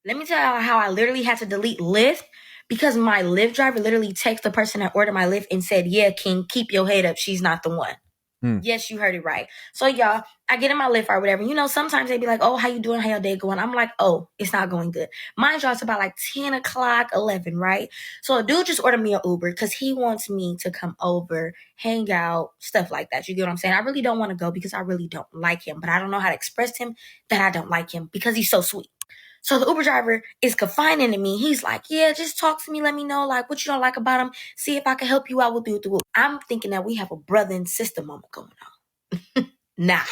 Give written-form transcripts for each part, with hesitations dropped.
Let me tell you how I literally had to delete Lyft because my Lyft driver literally texted the person that ordered my Lyft and said, "Yeah, King, keep your head up. She's not the one." Yes, you heard it right. So y'all, I get in my Lyft or whatever. You know, sometimes they be like, "Oh, how you doing? How your day going?" I'm like, "Oh, it's not going good." Mind y'all, it's about like 10 o'clock, 11, right? So a dude just ordered me an Uber because he wants me to come over, hang out, stuff like that. You get what I'm saying? I really don't want to go because I really don't like him, but I don't know how to express to him that I don't like him because he's so sweet. So the Uber driver is confiding in me. He's like, "Yeah, just talk to me. Let me know like what you don't like about him. See if I can help you out with it." I'm thinking that we have a brother and sister moment going on. Nah.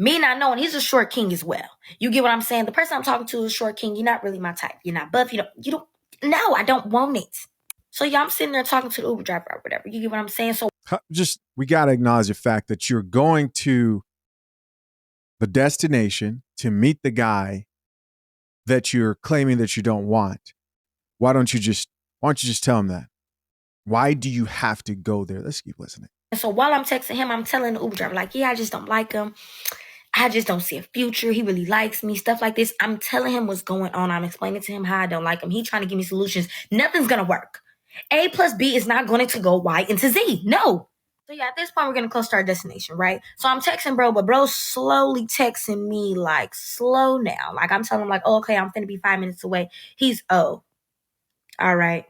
Me not knowing he's a short king as well. You get what I'm saying? The person I'm talking to is a short king. You're not really my type. You're not buff. You don't, no, I don't want it. So yeah, I'm sitting there talking to the Uber driver or whatever. You get what I'm saying? So Just, we got to acknowledge the fact that you're going to the destination to meet the guy that you're claiming that you don't want. Why don't you just tell him that? Why do you have to go there? Let's keep listening. so while I'm texting him, I'm telling the Uber driver, like, "Yeah, I just don't like him. I just don't see a future. He really likes me," stuff like this. I'm telling him what's going on. I'm explaining to him how I don't like him. He trying to give me solutions. Nothing's gonna work. A plus B is not going to go Y into Z. No. So yeah, at this point we're gonna close to our destination, right? So I'm texting bro, but bro's slowly texting me like slow now. Like I'm telling him like, "Oh, okay, I'm finna be 5 minutes away." He's all right,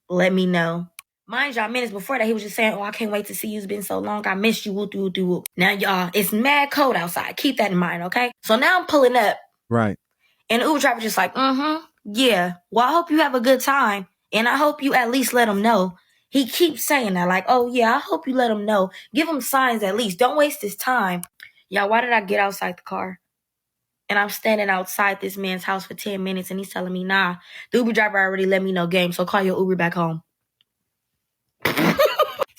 let me know. Mind y'all, minutes before that, he was just saying, "Oh, I can't wait to see you. It's been so long. I missed you. Whoop, whoop, whoop." Now, y'all, it's mad cold outside. Keep that in mind, okay? So now I'm pulling up. Right. And the Uber driver just like, "Yeah. Well, I hope you have a good time. And I hope you at least let him know." He keeps saying that, like, "Oh, yeah, I hope you let him know. Give him signs at least. Don't waste his time." Y'all, why did I get outside the car? And I'm standing outside this man's house for 10 minutes and he's telling me, "Nah, the Uber driver already let me know game, so call your Uber back home."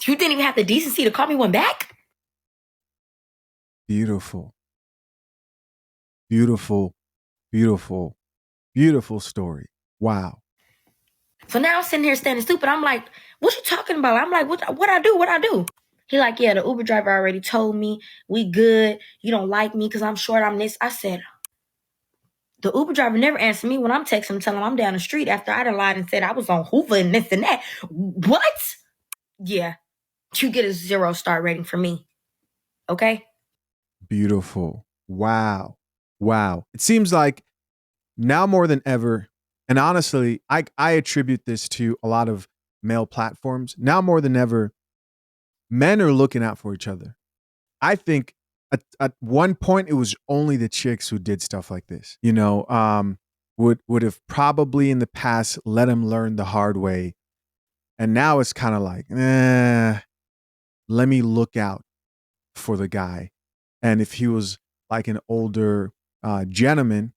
You didn't even have the decency to call me one back? Beautiful. Beautiful. Beautiful. Beautiful story. Wow. So now I'm sitting here standing stupid. I'm like, "What you talking about?" I'm like, what I do? What I do? He like, "Yeah, the Uber driver already told me we good. You don't like me because I'm short. I'm this." I said, the Uber driver never answered me when I'm texting him, telling him I'm down the street after I done lied and said I was on Hoover and this and that. What? Yeah, you get a 0-star rating from me. Okay? Beautiful. Wow. Wow. It seems like now more than ever, and honestly, I attribute this to a lot of male platforms. Now more than ever, men are looking out for each other. I think at one point it was only the chicks who did stuff like this. Would have probably in the past let him learn the hard way, and now it's kind of like, let me look out for the guy. And if he was like an older gentleman,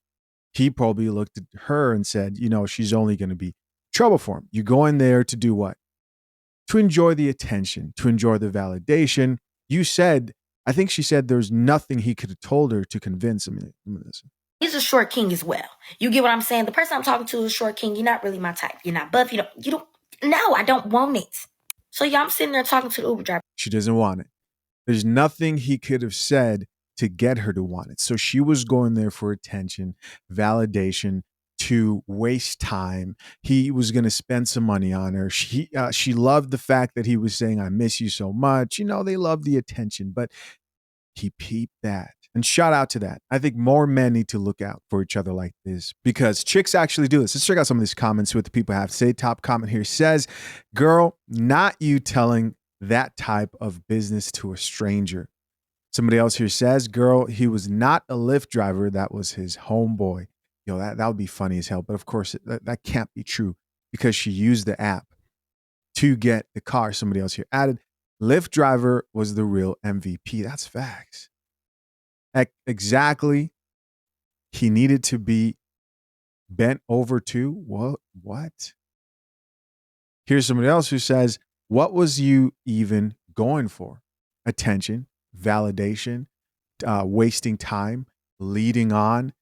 he probably looked at her and said, she's only going to be trouble for him. You go in there to do what? To enjoy the attention, to enjoy the validation. You said, I think she said there's nothing he could have told her to convince him. He's a short king as well. You get what I'm saying? The person I'm talking to is a short king. You're not really my type. You're not buff. You don't, no, I don't want it. So yeah, I'm sitting there talking to the Uber driver. She doesn't want it. There's nothing he could have said to get her to want it. So she was going there for attention, validation, to waste time. He was going to spend some money on her. She loved the fact that he was saying, "I miss you so much." They love the attention, but he peeped that. And shout out to that. I think more men need to look out for each other like this because chicks actually do this. Let's check out some of these comments, see what the people have to say. Top comment here says, "Girl, not you telling that type of business to a stranger." Somebody else here says, "Girl, he was not a Lyft driver. That was his homeboy." That would be funny as hell. But of course, that can't be true because she used the app to get the car. Somebody else here added, "Lyft driver was the real MVP." That's facts. Exactly. He needed to be bent over to what? Here's somebody else who says, "What was you even going for? Attention, validation, wasting time, leading on,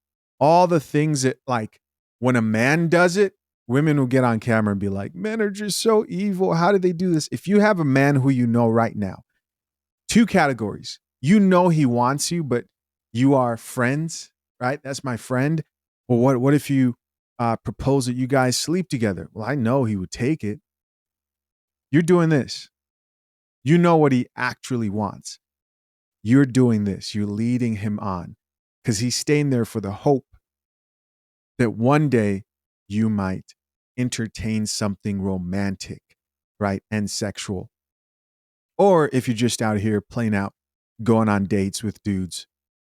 all the things that, like, when a man does it, women will get on camera and be like, 'Men are just so evil. How did they do this?'" If you have a man who you know right now, two categories. He wants you, but you are friends, right? That's my friend. Well, what if you propose that you guys sleep together. Well, I know he would take it. You're doing this. You know what he actually wants. You're doing this. You're leading him on because he's staying there for the hope that one day you might entertain something romantic, right? And sexual. Or if you're just out here playing out, going on dates with dudes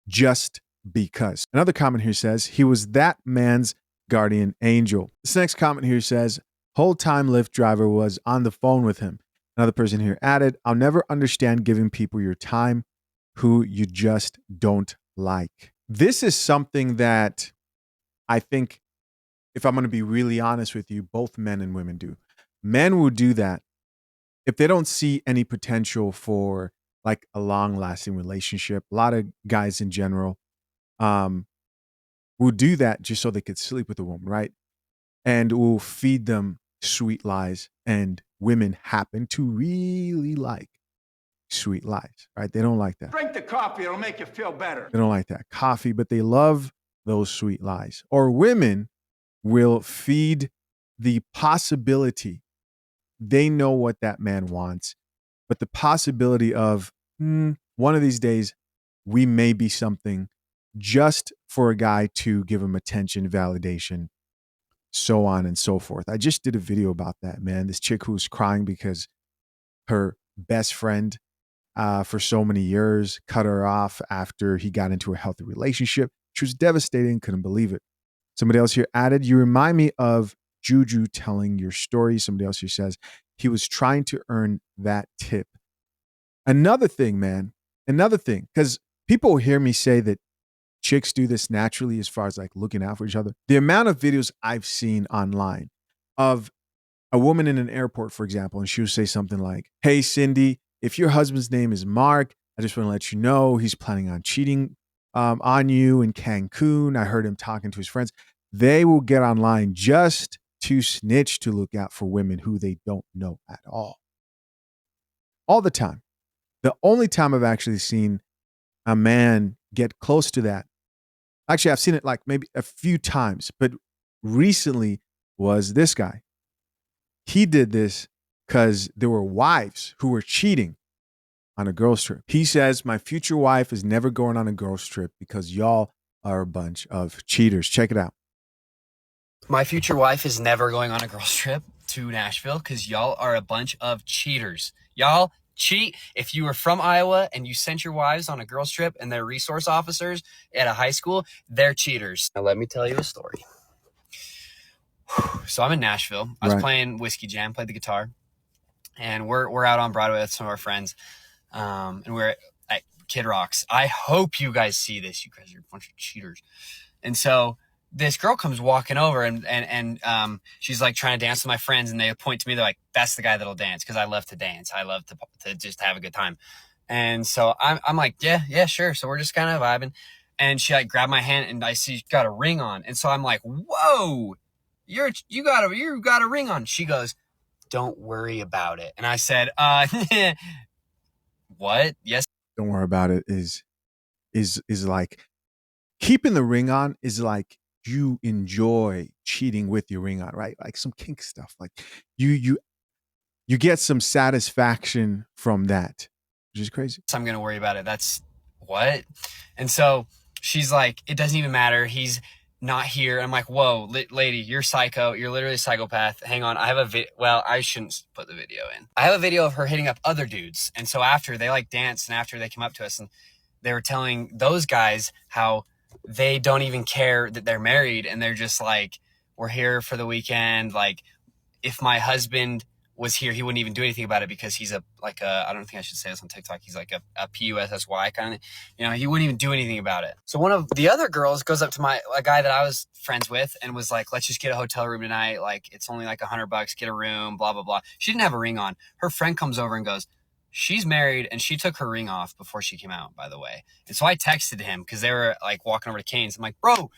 just because. Another comment here says, he was that man's guardian angel. This next comment here says, whole time Lyft driver was on the phone with him. Another person here added, I'll never understand giving people your time who you just don't like. This is something that I think, if I'm going to be really honest with you, both men and women do. Men will do that if they don't see any potential for like a long lasting relationship. A lot of guys in general will do that just so they could sleep with a woman, right? And will feed them sweet lies. And women happen to really like sweet lies, right? They don't like that. Drink the coffee, it'll make you feel better. They don't like that coffee, but they love those sweet lies. Or women will feed the possibility. They know what that man wants, but the possibility of one of these days we may be something, just for a guy to give him attention, validation, so on and so forth. I just did a video about that, man. This chick who was crying because her best friend for so many years cut her off after he got into a healthy relationship. She was devastated, couldn't believe it. Somebody else here added, you remind me of Juju telling your story. Somebody else here says, he was trying to earn that tip. Another thing, man, because people hear me say that chicks do this naturally as far as like looking out for each other. The amount of videos I've seen online of a woman in an airport, for example, and she would say something like, hey, Cindy, if your husband's name is Mark, I just want to let you know he's planning on cheating on you in Cancun. I heard him talking to his friends. They will get online just to snitch, to look out for women who they don't know at all. All the time. The only time I've actually seen a man get close to that, actually, I've seen it like maybe a few times, but recently was this guy. He did this because there were wives who were cheating on a girl's trip. He says, my future wife is never going on a girl's trip because y'all are a bunch of cheaters. Check it out. My future wife is never going on a girl's trip to Nashville because y'all are a bunch of cheaters. Y'all cheat. If you were from Iowa and you sent your wives on a girl's trip and they're resource officers at a high school, they're cheaters. Now let me tell you a story. So I'm in Nashville. I was playing Whiskey Jam, played the guitar, and we're out on Broadway with some of our friends, and we're at Kid Rock's. I hope you guys see this. You guys are a bunch of cheaters. And so this girl comes walking over and she's like trying to dance with my friends, and they point to me. They're like, that's the guy that'll dance, because I love to dance. I love to just have a good time. And so I'm like, yeah, sure. So we're just kind of vibing. And she like grabbed my hand, and I see she's got a ring on. And so I'm like, whoa, you got a ring on. She goes, don't worry about it. And I said, what? Yes. Don't worry about it is like keeping the ring on is like you enjoy cheating with your ring on, right? Like some kink stuff. Like you get some satisfaction from that, which is crazy. So I'm going to worry about it. That's what? And so she's like, it doesn't even matter. He's not here. I'm like, whoa, lady, you're psycho. You're literally a psychopath. Hang on. I have well, I shouldn't put the video in. I have a video of her hitting up other dudes. And so after they like danced, and after they came up to us, and they were telling those guys how they don't even care that they're married. And they're just like, we're here for the weekend. Like, if my husband was here, he wouldn't even do anything about it, because he's I don't think I should say this on TikTok. He's like a PUSSY kind of, he wouldn't even do anything about it. So one of the other girls goes up to a guy that I was friends with and was like, let's just get a hotel room tonight. Like, it's only like $100, get a room, blah, blah, blah. She didn't have a ring on. Her friend comes over and goes, she's married, and she took her ring off before she came out, by the way. And so I texted him, because they were like walking over to Cane's. I'm like, bro.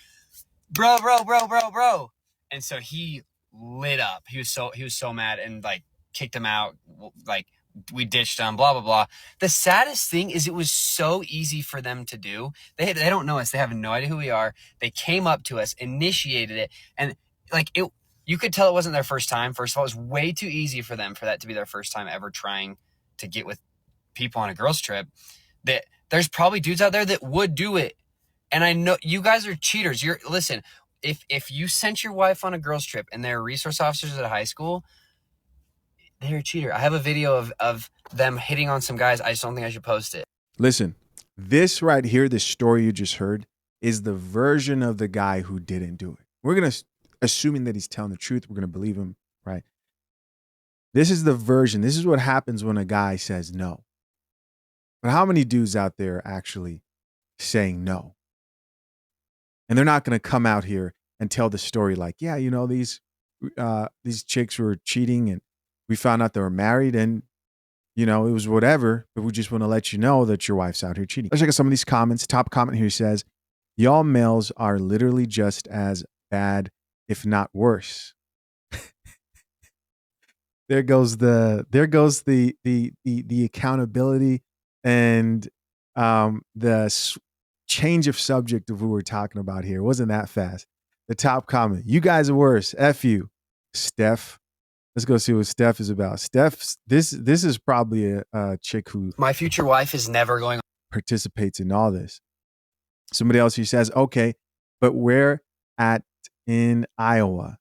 And so he lit up. He was so mad, and like kicked him out. Like, we ditched him, blah, blah, blah. The saddest thing is it was so easy for them to do. They don't know us. They have no idea who we are. They came up to us, initiated it. And like it. You could tell it wasn't their first time. First of all, it was way too easy for them for that to be their first time ever trying to get with people on a girls trip. That there's probably dudes out there that would do it. And I know you guys are cheaters. Listen, if you sent your wife on a girls trip and they're resource officers at a high school, they're a cheater. I have a video of them hitting on some guys. I just don't think I should post it. Listen, this right here, this story you just heard, is the version of the guy who didn't do it. We're going to, assuming that he's telling the truth, we're going to believe him, right? This is the version. This is what happens when a guy says no. But how many dudes out there are actually saying no? And they're not going to come out here and tell the story like, yeah, you know, these chicks were cheating and we found out they were married and, you know, it was whatever, but we just want to let you know that your wife's out here cheating. Let's check out some of these comments. Top comment here says, y'all males are literally just as bad, if not worse. There goes the accountability and the change of subject of who we're talking about here. It wasn't that fast. The top comment, you guys are worse. F you, Steph. Let's go see what Steph is about. Steph, this is probably a chick who My future wife is never going participates in all this. Somebody else who says, okay, but where at in Iowa?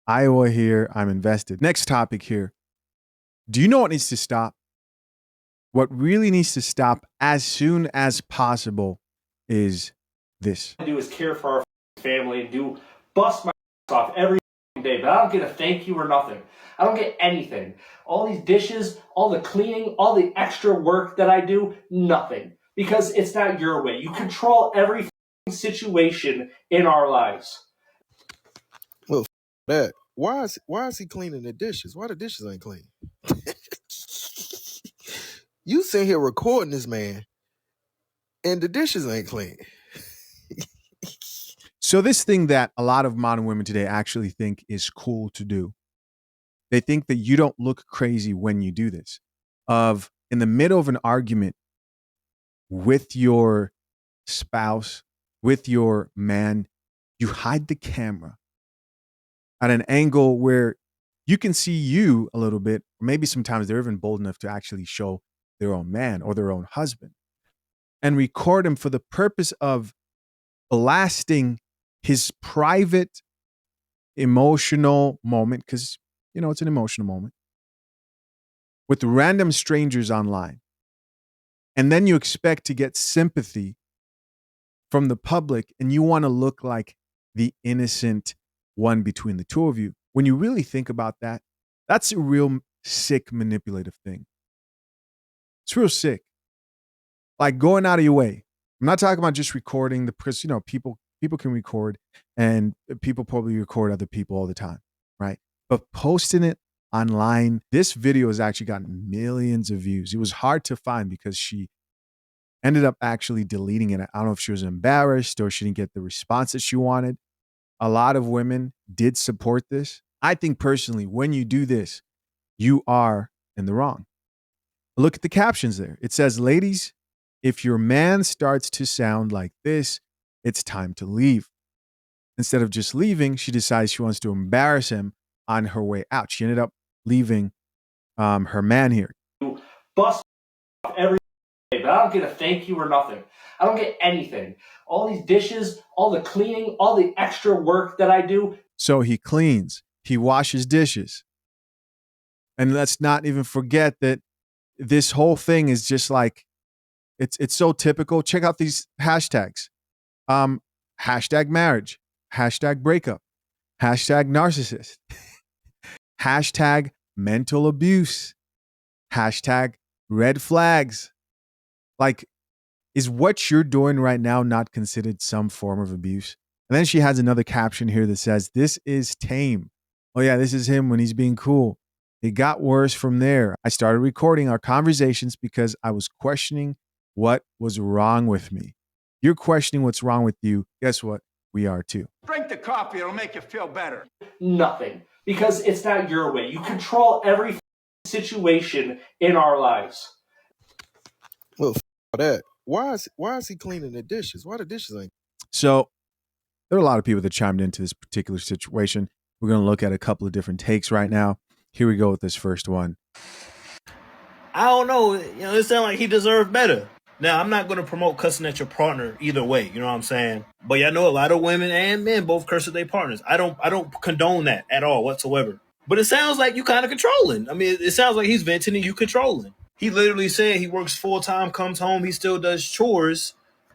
Iowa here, I'm invested. Next topic here. Do you know what needs to stop? What really needs to stop as soon as possible is this. Do is care for our family and bust my off every day, but I don't get a thank you or nothing. I don't get anything. All these dishes, all the cleaning, all the extra work that I do, nothing. Because it's not your way. You control every situation in our lives. Well, that. Why is he cleaning the dishes? Why the dishes ain't clean? You sitting here recording this man, and the dishes ain't clean. So this thing that a lot of modern women today actually think is cool to do. They think that you don't look crazy when you do this. Of in the middle of an argument with your spouse, with your man, you hide the camera at an angle where you can see you a little bit. Maybe sometimes they're even bold enough to actually show their own man or their own husband and record him for the purpose of blasting his private emotional moment, because, you know, it's an emotional moment, with random strangers online. And then you expect to get sympathy from the public and you want to look like the innocent one between the two of you. When you really think about that, that's a real sick, manipulative thing. It's real sick. Like going out of your way. I'm not talking about just recording because, you know, people can record and people probably record other people all the time, right? But posting it online, this video has actually gotten millions of views. It was hard to find because she ended up actually deleting it. I don't know if she was embarrassed or she didn't get the response that she wanted. A lot of women did support this. I think personally, when you do this, you are in the wrong. Look at the captions there. It says, ladies, if your man starts to sound like this, it's time to leave. Instead of just leaving, she decides she wants to embarrass him on her way out. She ended up leaving her man here. Bust off every day, but I don't get a thank you or nothing. I don't get anything. All these dishes, all the cleaning, all the extra work that I do. So he cleans, he washes dishes. And let's not even forget that this whole thing is just like, it's so typical. Check out these hashtags. Hashtag marriage, hashtag breakup, hashtag narcissist, hashtag mental abuse, hashtag red flags. Like, is what you're doing right now not considered some form of abuse? And then she has another caption here that says, this is tame. Oh yeah, this is him when he's being cool. It got worse from there. I started recording our conversations because I was questioning what was wrong with me. You're questioning what's wrong with you. Guess what? We are too. Drink the coffee, it'll make you feel better. Nothing. Because it's not your way. You control every situation in our lives. Well, that. Why is he cleaning the dishes? Why the dishes ain't? So There are a lot of people that chimed into this particular situation. We're going to look at a couple of different takes right now. Here we go with this first one. I don't know. It sounds like he deserved better. Now, I'm not going to promote cussing at your partner either way. You know what I'm saying? But yeah, I know a lot of women and men both curse at their partners. I don't condone that at all whatsoever. But it sounds like you kind of controlling. I mean, it sounds like he's venting and you controlling. He literally said he works full time, comes home, he still does chores.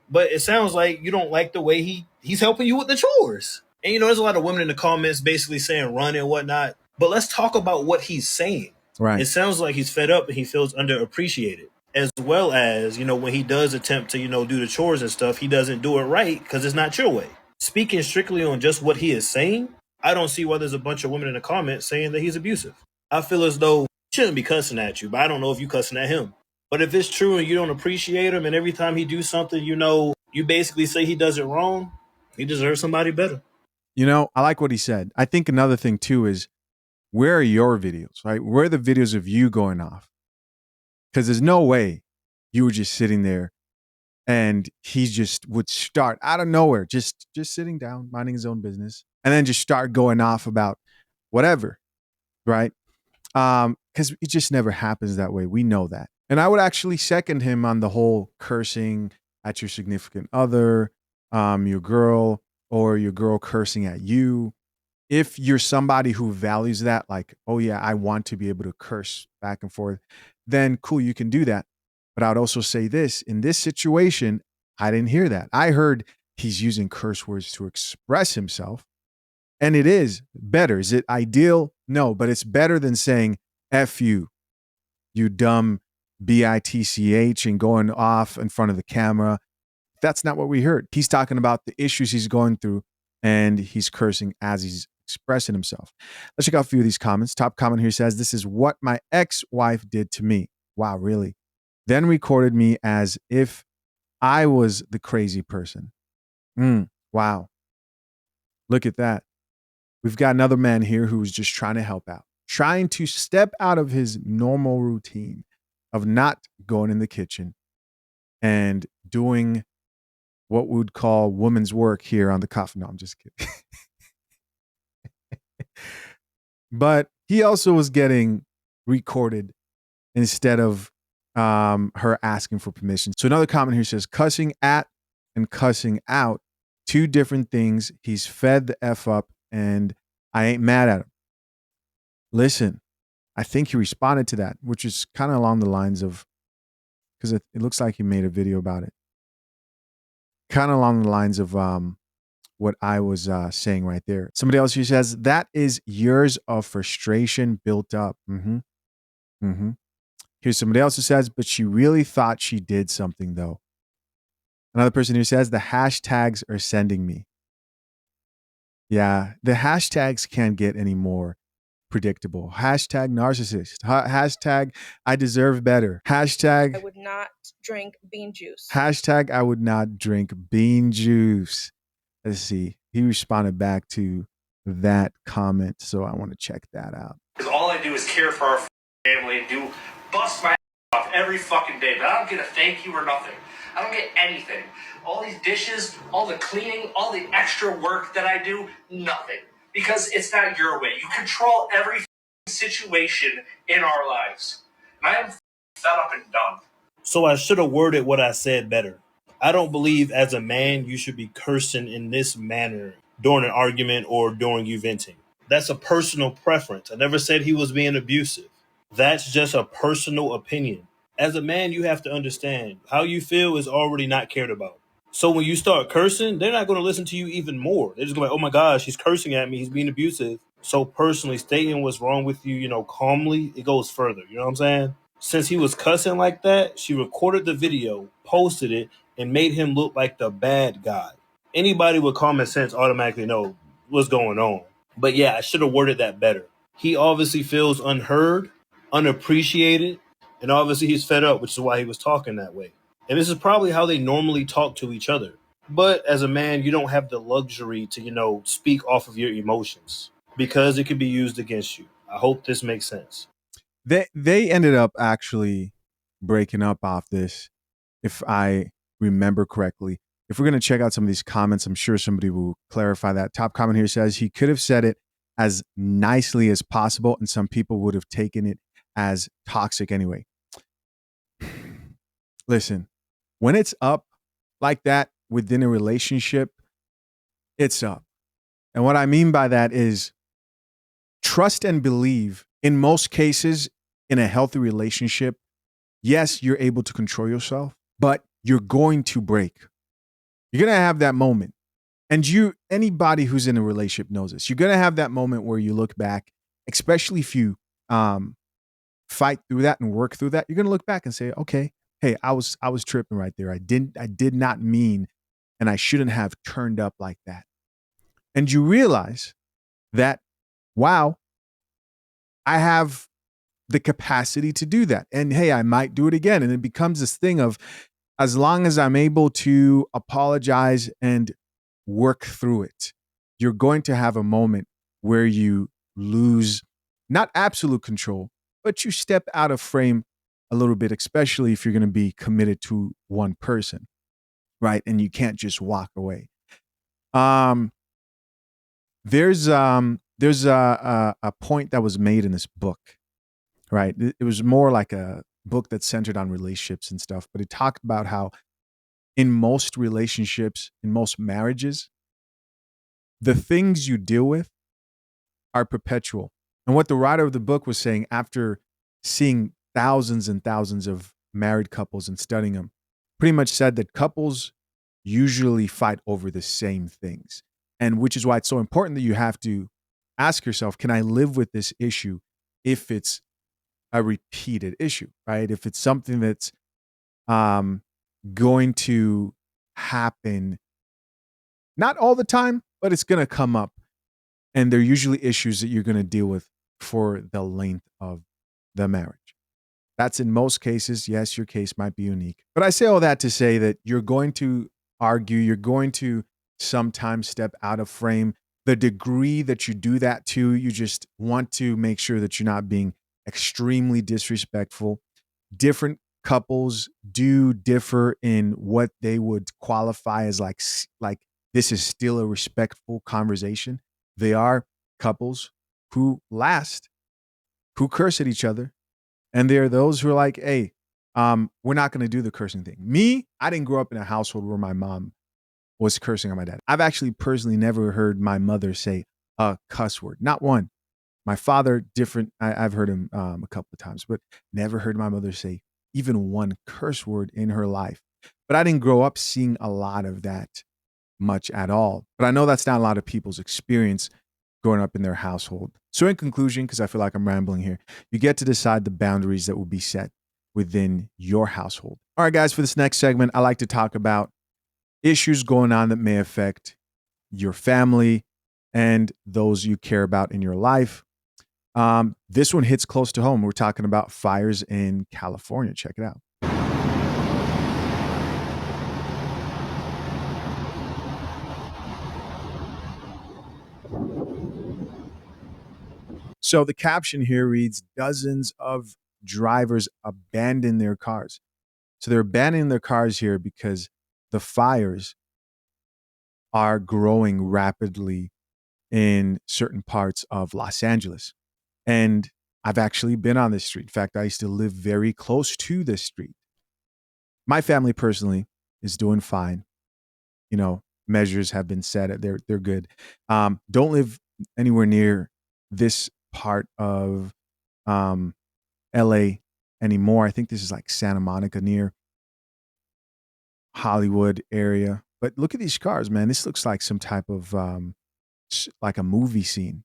But it sounds like you don't like the way he's helping you with the chores. And there's a lot of women in the comments basically saying run and whatnot. But let's talk about what he's saying. Right. It sounds like he's fed up and he feels underappreciated. As well as, when he does attempt to, do the chores and stuff, he doesn't do it right because it's not your way. Speaking strictly on just what he is saying, I don't see why there's a bunch of women in the comments saying that he's abusive. I feel as though he shouldn't be cussing at you, but I don't know if you cussing at him. But if it's true and you don't appreciate him and every time he do something, you basically say he does it wrong, he deserves somebody better. I like what he said. I think another thing too is, where are your videos, right? Where are the videos of you going off? Because there's no way you were just sitting there and he just would start out of nowhere, just sitting down, minding his own business, and then just start going off about whatever, right? Because it just never happens that way. We know that. And I would actually second him on the whole cursing at your significant other, your girl, or your girl cursing at you. If you're somebody who values that, like, oh yeah, I want to be able to curse back and forth, then cool, you can do that. But I would also say this, in this situation, I didn't hear that. I heard he's using curse words to express himself. And it is better. Is it ideal? No, but it's better than saying, F you, you dumb bitch, and going off in front of the camera. That's not what we heard. He's talking about the issues he's going through and he's cursing as he's expressing himself. Let's check out a few of these comments. Top comment here says, this is what my ex-wife did to me. Wow, really? Then recorded me as if I was the crazy person. Wow. Look at that. We've got another man here who's just trying to help out, trying to step out of his normal routine of not going in the kitchen and doing what we would call woman's work here on the coffee. No, I'm just kidding. But he also was getting recorded instead of her asking for permission. So another comment here says, cussing at and cussing out, two different things. He's fed the F up and I ain't mad at him. Listen, I think he responded to that, which is kind of along the lines of, because it looks like he made a video about it. Kind of along the lines of what I was saying right there. Somebody else who says, that is years of frustration built up. Here's somebody else who says, but she really thought she did something though. Another person who says, the hashtags are sending me. Yeah, the hashtags can't get any more predictable. Hashtag narcissist. Hashtag I deserve better. Hashtag I would not drink bean juice. Hashtag I would not drink bean juice. Let's see. He responded back to that comment, so I want to check that out. Because all I do is care for our family and bust my off every fucking day, but I don't get a thank you or nothing. I don't get anything. All these dishes, all the cleaning, all the extra work that I do, nothing. Because it's not your way. You control every situation in our lives. And I am fed up and done. So I should have worded what I said better. I don't believe as a man you should be cursing in this manner during an argument or during you venting. That's a personal preference. I never said he was being abusive. That's just a personal opinion. As a man, you have to understand how you feel is already not cared about. So when you start cursing, they're not going to listen to you even more. They're just going to be like, oh my gosh, he's cursing at me. He's being abusive. So personally stating what's wrong with you, calmly, it goes further. You know what I'm saying? Since he was cussing like that, she recorded the video, posted it, and made him look like the bad guy. Anybody with common sense automatically know what's going on. But yeah, I should have worded that better. He obviously feels unheard, unappreciated, and obviously he's fed up, which is why he was talking that way. And this is probably how they normally talk to each other. But as a man, you don't have the luxury to, speak off of your emotions because it could be used against you. I hope this makes sense. They ended up actually breaking up off this, if I remember correctly. if we're going to check out some of these comments, I'm sure somebody will clarify that. Top comment here says he could have said it as nicely as possible, and some people would have taken it as toxic anyway. Listen, when it's up like that within a relationship, it's up. And what I mean by that is trust and believe. In most cases, in a healthy relationship, yes, you're able to control yourself, but you're going to break. You're going to have that moment. And anybody who's in a relationship knows this. You're going to have that moment where you look back, especially if you fight through that and work through that. You're going to look back and say, okay, hey, I was tripping right there. I did not mean, and I shouldn't have turned up like that. And you realize that, wow, I have the capacity to do that. And hey, I might do it again. And it becomes this thing of, as long as I'm able to apologize and work through it, you're going to have a moment where you lose not absolute control, but you step out of frame a little bit, especially if you're going to be committed to one person, right? And you can't just walk away. There's a point that was made in this book, right? It was more like a book that's centered on relationships and stuff, but it talked about how in most relationships, in most marriages, the things you deal with are perpetual. And what the writer of the book was saying, after seeing thousands and thousands of married couples and studying them, pretty much said that couples usually fight over the same things. And which is why it's so important that you have to ask yourself, can I live with this issue if it's a repeated issue, right? If it's something that's going to happen, not all the time, but it's going to come up. And they're usually issues that you're going to deal with for the length of the marriage. That's in most cases. Yes, your case might be unique. But I say all that to say that you're going to argue, you're going to sometimes step out of frame. The degree that you do that to, you just want to make sure that you're not being extremely disrespectful. Different couples do differ in what they would qualify as like this is still a respectful conversation. They are couples who last, who curse at each other. And there are those who are like, hey, we're not going to do the cursing thing. Me, I didn't grow up in a household where my mom was cursing on my dad. I've actually personally never heard my mother say a cuss word. Not one. My father, different. I've heard him a couple of times, but never heard my mother say even one curse word in her life. But I didn't grow up seeing a lot of that much at all. But I know that's not a lot of people's experience growing up in their household. So in conclusion, because I feel like I'm rambling here, you get to decide the boundaries that will be set within your household. All right, guys, for this next segment, I like to talk about issues going on that may affect your family and those you care about in your life. This one hits close to home. We're talking about fires in California. Check it out. So the caption here reads, dozens of drivers abandon their cars. So they're abandoning their cars here because the fires are growing rapidly in certain parts of Los Angeles. And I've actually been on this street. In fact, I used to live very close to this street. My family personally is doing fine. You know, measures have been set. They're good. Don't live anywhere near this part of LA anymore. I think this is like Santa Monica, near Hollywood area. But look at these cars, man. This looks like some type of like a movie scene.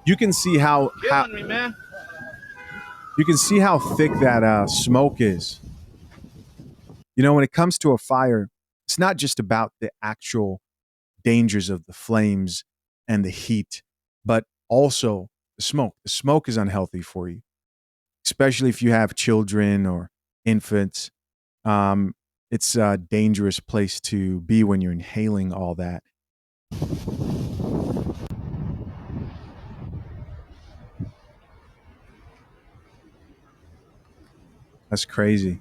You can see how me, man. you can see how thick that smoke is. You know, when it comes to a fire, it's not just about the actual dangers of the flames and the heat, but also the smoke. The smoke is unhealthy for you, especially if you have children or infants. Um, it's a dangerous place to be when you're inhaling all that. That's crazy.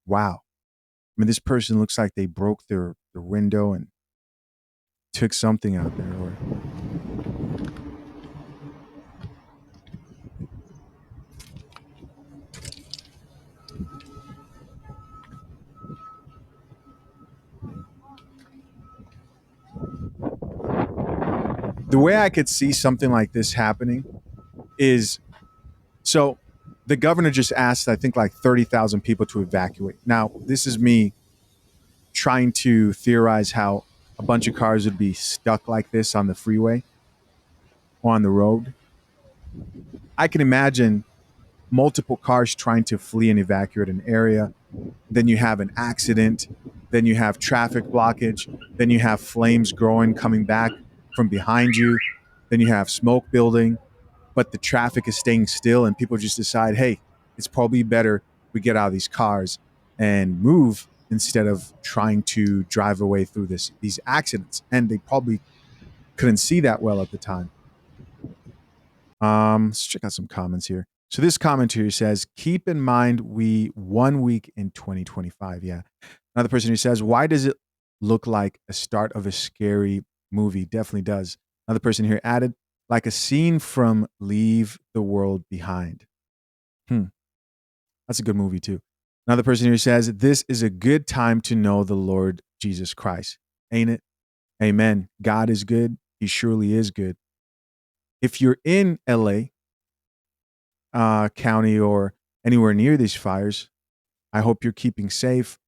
Wow. I mean, this person looks like they broke their window and took something out there. Or the way I could see something like this happening is so the governor just asked, I think, like 30,000 people to evacuate. Now, this is me trying to theorize how a bunch of cars would be stuck like this on the freeway or on the road. I can imagine multiple cars trying to flee and evacuate an area. Then you have an accident. Then you have traffic blockage. Then you have flames growing, coming back from behind you. Then you have smoke building, but the traffic is staying still, and people just decide, hey, it's probably better we get out of these cars and move instead of trying to drive away through these accidents. And they probably couldn't see that well at the time. Let's check out some comments here. So this comment here says, keep in mind we 1 week in 2025. Yeah. Another person who says, why does it look like a start of a scary movie? Definitely does. Another person here added, like a scene from Leave the World Behind. That's a good movie too. Another person here says, this is a good time to know the Lord Jesus Christ. Ain't it? Amen. God is good. He surely is good. If you're in LA County or anywhere near these fires, I hope you're keeping safe.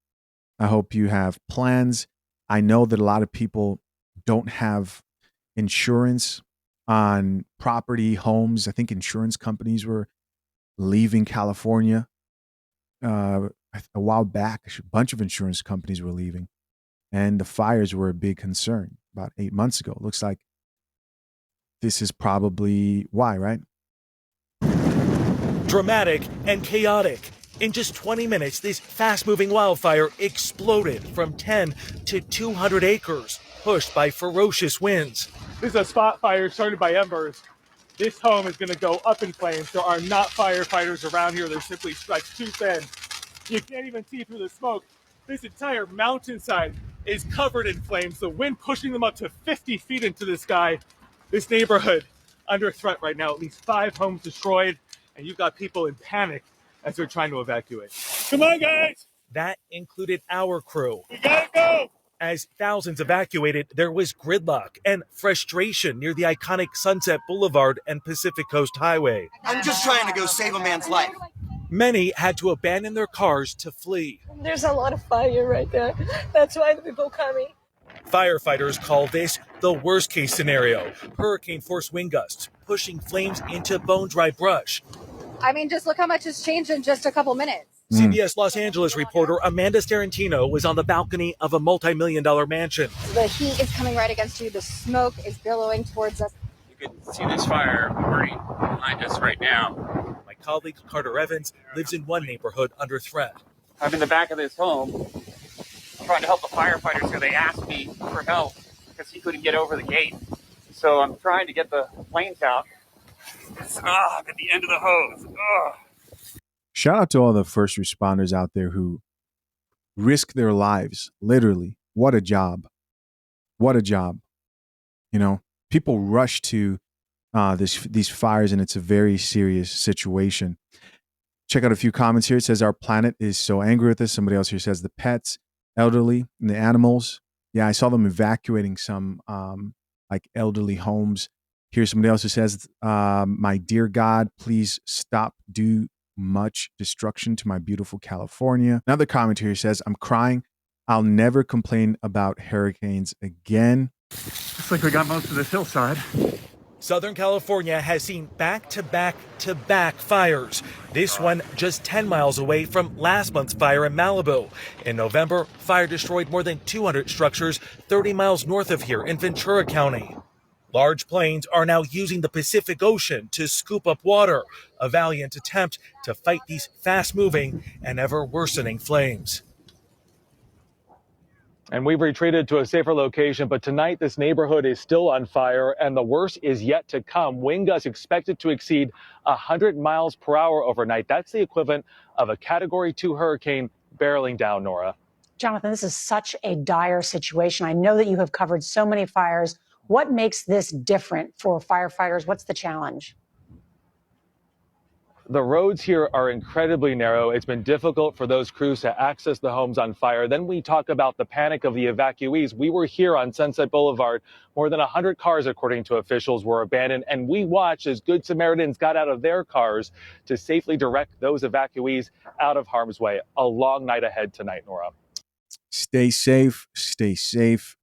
I hope you have plans. I know that a lot of people don't have insurance on property, homes. I think insurance companies were leaving California a while back. A bunch of insurance companies were leaving, and the fires were a big concern about 8 months ago. It looks like this is probably why, right? Dramatic and chaotic. In just 20 minutes, this fast-moving wildfire exploded from 10 to 200 acres, pushed by ferocious winds. This is a spot fire started by embers. This home is going to go up in flames. There are not firefighters around here. They're simply stretched too thin. You can't even see through the smoke. This entire mountainside is covered in flames. The wind pushing them up to 50 feet into the sky. This neighborhood under threat right now. At least 5 homes destroyed, and you've got people in panic as they're trying to evacuate. Come on, guys! That included our crew. We gotta go! As thousands evacuated, there was gridlock and frustration near the iconic Sunset Boulevard and Pacific Coast Highway. I'm just trying to go save a man's life. Many had to abandon their cars to flee. There's a lot of fire right there. That's why the people coming. Firefighters call this the worst-case scenario. Hurricane-force wind gusts pushing flames into bone-dry brush. I mean, just look how much has changed in just a couple minutes. CBS Los Angeles reporter Amanda Starantino was on the balcony of a multi-million-dollar mansion. The heat is coming right against you. The smoke is billowing towards us. You can see this fire burning behind us right now. My colleague Carter Evans lives in one neighborhood under threat. I'm in the back of this home trying to help the firefighters here. They asked me for help because he couldn't get over the gate. So I'm trying to get the flames out. I'm at the end of the hose. Shout out to all the first responders out there who risk their lives, literally. What a job. What a job. You know, people rush to these fires, and it's a very serious situation. Check out a few comments here. It says, our planet is so angry with us. Somebody else here says, the pets, elderly, and the animals. Yeah, I saw them evacuating some like elderly homes. Here's somebody else who says, my dear God, please stop, do much destruction to my beautiful California. Another comment here says, I'm crying. I'll never complain about hurricanes again. Looks like we got most of this hillside. Southern California has seen back-to-back-to-back fires. This one just 10 miles away from last month's fire in Malibu. In November, fire destroyed more than 200 structures 30 miles north of here in Ventura County. Large planes are now using the Pacific Ocean to scoop up water, a valiant attempt to fight these fast-moving and ever-worsening flames. And we've retreated to a safer location, but tonight this neighborhood is still on fire and the worst is yet to come. Wind gusts expected to exceed 100 miles per hour overnight. That's the equivalent of a Category 2 hurricane barreling down, Nora. Jonathan, this is such a dire situation. I know that you have covered so many fires. What makes this different for firefighters? What's the challenge? The roads here are incredibly narrow. It's been difficult for those crews to access the homes on fire. Then we talk about the panic of the evacuees. We were here on Sunset Boulevard. More than 100 cars, according to officials, were abandoned. And we watched as Good Samaritans got out of their cars to safely direct those evacuees out of harm's way. A long night ahead tonight, Nora. Stay safe,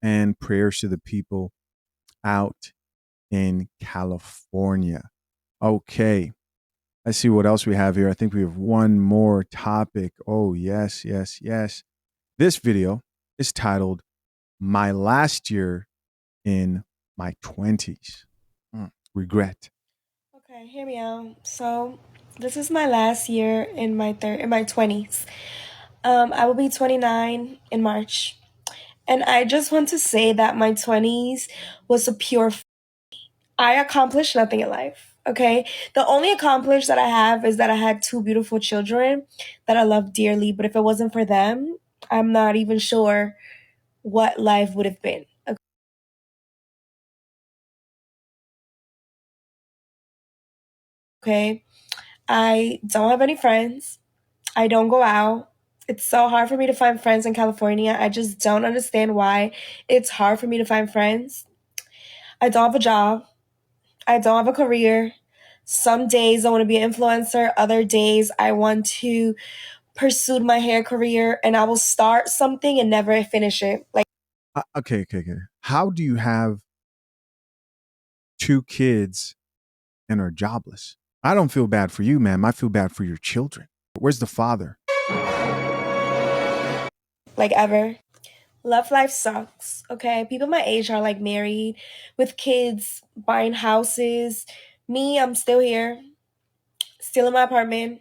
and prayers to the people out in California. Okay. Let's see what else we have here. I think we have one more topic. Oh, yes. This video is titled My Last Year in My 20s. Regret. Okay, hear me out. So, this is my last year in my 20s. I will be 29 in March. And I just want to say that my 20s was a pure I accomplished nothing in life. Okay. The only accomplish that I have is that I had 2 beautiful children that I love dearly. But if it wasn't for them, I'm not even sure what life would have been. Okay. I don't have any friends. I don't go out. It's so hard for me to find friends in California. I just don't understand why it's hard for me to find friends. I don't have a job. I don't have a career. Some days I want to be an influencer. Other days I want to pursue my hair career, and I will start something and never finish it. Like, Okay. How do you have 2 kids and are jobless? I don't feel bad for you, ma'am. I feel bad for your children. Where's the father? like ever. Love life sucks. Okay. People my age are like married with kids, buying houses. Me, I'm still here, still in my apartment,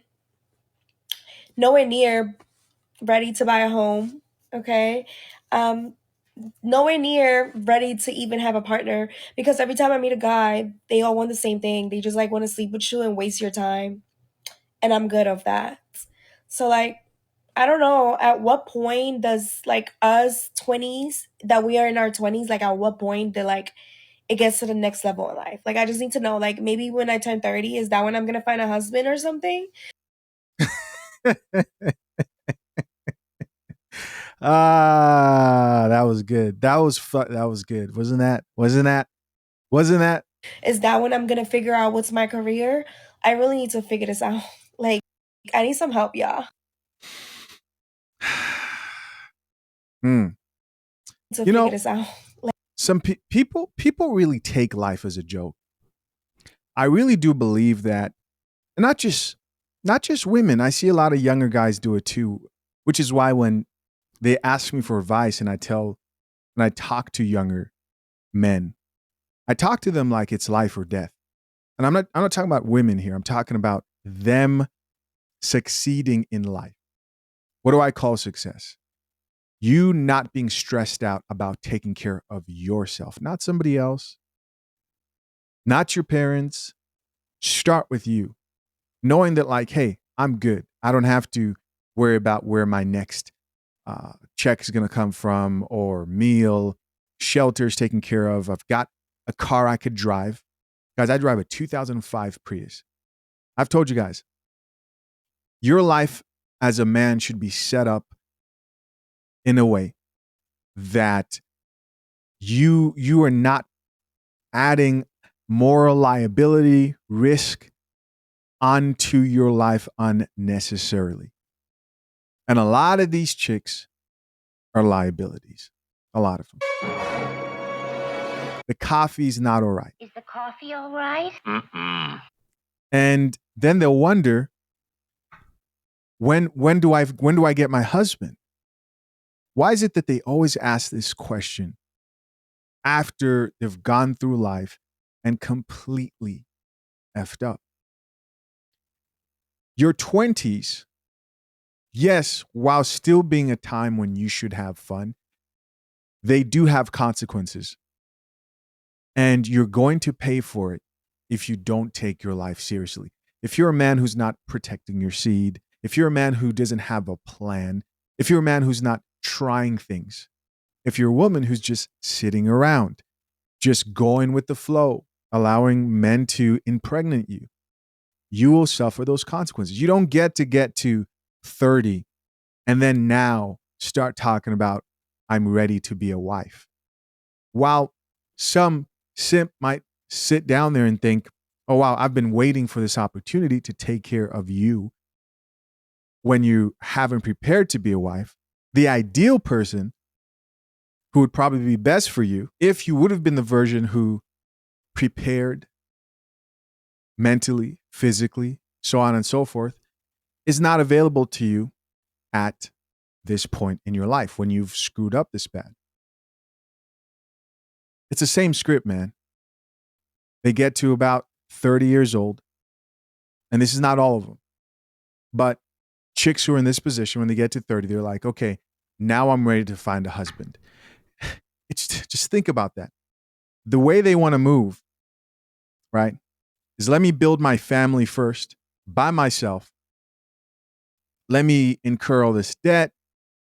nowhere near ready to buy a home. Okay. Nowhere near ready to even have a partner, because every time I meet a guy, they all want the same thing. They just like want to sleep with you and waste your time. And I'm good of that. So like, I don't know, at what point does like us 20s that we are in our 20s, like at what point that like it gets to the next level in life? Like I just need to know, like maybe when I turn 30, is that when I'm gonna find a husband or something? That was good. That was good. Wasn't that? Is that when I'm gonna figure out what's my career? I really need to figure this out. Like I need some help, y'all. You know, this out. some people really take life as a joke. I really do believe that, and not just women. I see a lot of younger guys do it too, which is why when they ask me for advice and I talk to younger men, I talk to them like it's life or death. And I'm not talking about women here. I'm talking about them succeeding in life. What do I call success? You not being stressed out about taking care of yourself, not somebody else, not your parents. Start with you. Knowing that like, hey, I'm good. I don't have to worry about where my next check is going to come from, or meal, shelter's taken care of. I've got a car I could drive. Guys, I drive a 2005 Prius. I've told you guys, your life as a man should be set up in a way that you are not adding moral liability, risk onto your life unnecessarily. And a lot of these chicks are liabilities. A lot of them. The coffee's not all right. Is the coffee all right? Mm-mm. And then they'll wonder, when do I get my husband? Why is it that they always ask this question after they've gone through life and completely effed up? Your 20s, yes, while still being a time when you should have fun, they do have consequences. And you're going to pay for it if you don't take your life seriously. If you're a man who's not protecting your seed, if you're a man who doesn't have a plan, if you're a man who's not trying things, if you're a woman who's just sitting around, just going with the flow, allowing men to impregnate you, you will suffer those consequences. You don't get to 30 and then now start talking about, I'm ready to be a wife. While some simp might sit down there and think, oh, wow, I've been waiting for this opportunity to take care of you when you haven't prepared to be a wife. The ideal person who would probably be best for you, if you would have been the version who prepared mentally, physically, so on and so forth, is not available to you at this point in your life when you've screwed up this bad. It's the same script, man. They get to about 30 years old, and this is not all of them, but chicks who are in this position, when they get to 30, they're like, okay, now I'm ready to find a husband. It's just think about that. The way they want to move, right, is let me build my family first by myself. Let me incur all this debt.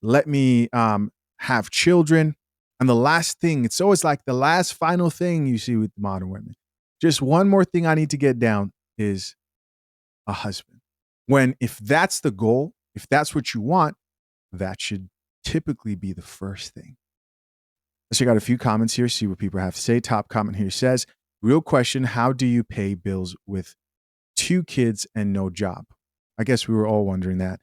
Let me have children. And the last thing, it's always like the last final thing you see with modern women. Just one more thing I need to get down is a husband. When if that's the goal, if that's what you want, that should typically be the first thing. Let's check out a few comments here, see what people have to say. Top comment here says, real question, how do you pay bills with 2 kids and no job? I guess we were all wondering that.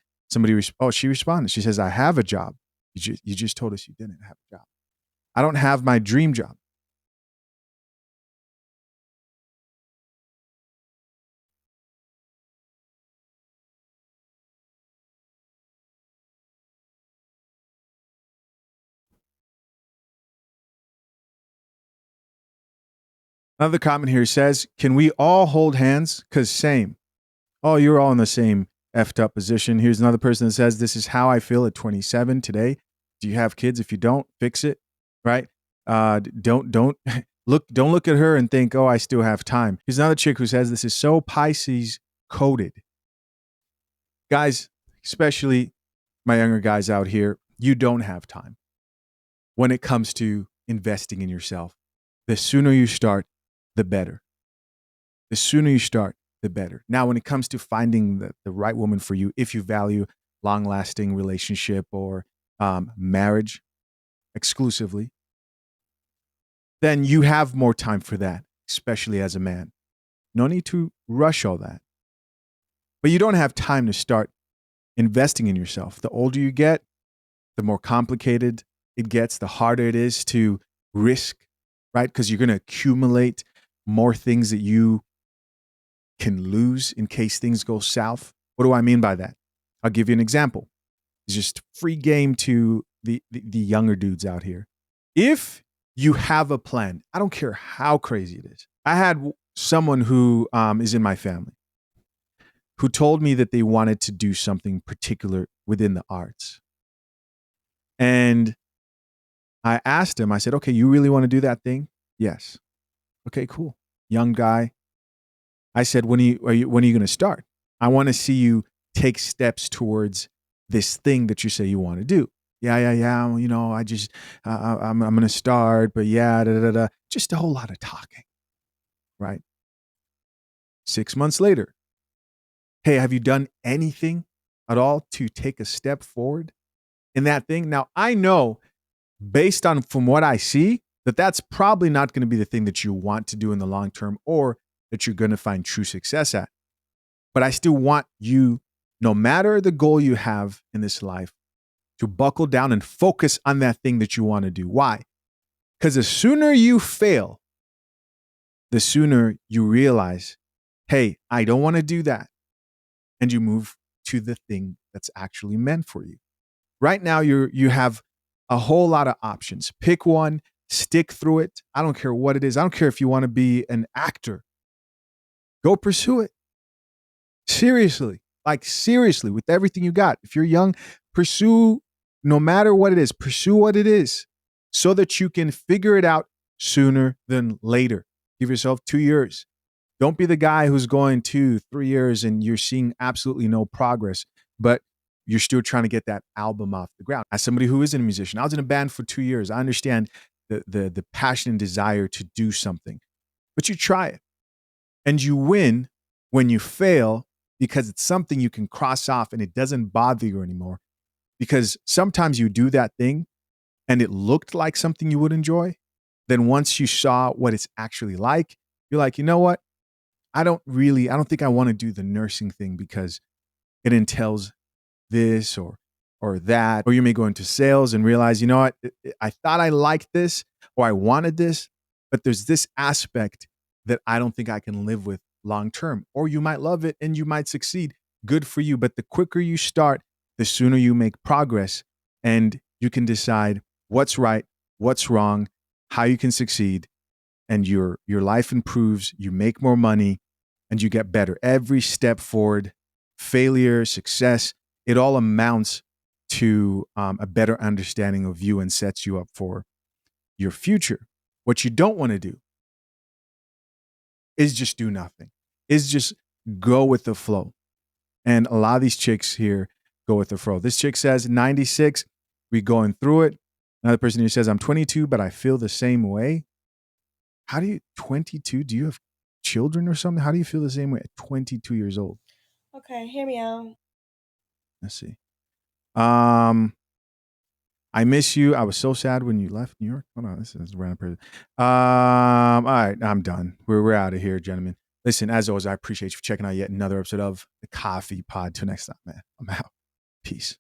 She responded. She says, I have a job. You just told us you didn't have a job. I don't have my dream job. Another comment here says, can we all hold hands? Because same. Oh, you're all in the same effed up position. Here's another person that says, this is how I feel at 27 today. Do you have kids? If you don't, fix it, right? Don't look at her and think, oh, I still have time. Here's another chick who says, this is so Pisces coded. Guys, especially my younger guys out here, you don't have time when it comes to investing in yourself. The sooner you start, the better. The sooner you start, the better. Now, when it comes to finding the right woman for you, if you value long-lasting relationship or marriage exclusively, then you have more time for that, especially as a man. No need to rush all that. But you don't have time to start investing in yourself. The older you get, the more complicated it gets, the harder it is to risk, right? Because you're going to accumulate more things that you can lose in case things go south. What do I mean by that? I'll give you an example. It's just free game to the younger dudes out here. If you have a plan, I don't care how crazy it is. I had someone who is in my family who told me that they wanted to do something particular within the arts. And I asked him, I said, okay, you really want to do that thing? Yes. Okay, cool. Young guy. I said, when are you going to start? I want to see you take steps towards this thing that you say you want to do. Yeah. You know, I'm going to start, but yeah, just a whole lot of talking, right? 6 months later, hey, have you done anything at all to take a step forward in that thing? Now, I know based on from what I see that that's probably not going to be the thing that you want to do in the long term or that you're going to find true success at. But I still want you, no matter the goal you have in this life, to buckle down and focus on that thing that you want to do. Why? Because the sooner you fail, the sooner you realize, hey, I don't want to do that. And you move to the thing that's actually meant for you. Right now, you have a whole lot of options. Pick one, stick through it. I don't care what it is. I don't care if you want to be an actor. Go pursue it. Seriously, with everything you got. If you're young, pursue, no matter what it is, pursue what it is so that you can figure it out sooner than later. Give yourself 2 years. Don't be the guy who's going 2-3 years and you're seeing absolutely no progress, but you're still trying to get that album off the ground. As somebody who isn't a musician, I was in a band for 2 years. I understand the passion and desire to do something, but you try it and you win when you fail because it's something you can cross off and it doesn't bother you anymore. Because sometimes you do that thing and it looked like something you would enjoy. Then once you saw what it's actually like, you're like, you know what? I don't think I want to do the nursing thing because it entails this or that. Or you may go into sales and realize, you know what? I thought I liked this or I wanted this, but there's this aspect that I don't think I can live with long term. Or you might love it and you might succeed. Good for you. But the quicker you start, the sooner you make progress and you can decide what's right, what's wrong, how you can succeed, and your life improves, you make more money, and you get better. Every step forward, failure, success, it all amounts to a better understanding of you and sets you up for your future. What you don't want to do is just do nothing, is just go with the flow. And a lot of these chicks here go with the flow. This chick says, 96, we going through it. Another person here says, I'm 22, but I feel the same way. How do you, 22, do you have children or something? How do you feel the same way at 22 years old? Okay, hear me out. Let's see. I miss you. I was so sad when you left New York. Hold on, this is a random person. All right, I'm done. We're out of here, gentlemen. Listen, as always, I appreciate you for checking out yet another episode of the Coffee Pod. Till next time, man. I'm out. Peace.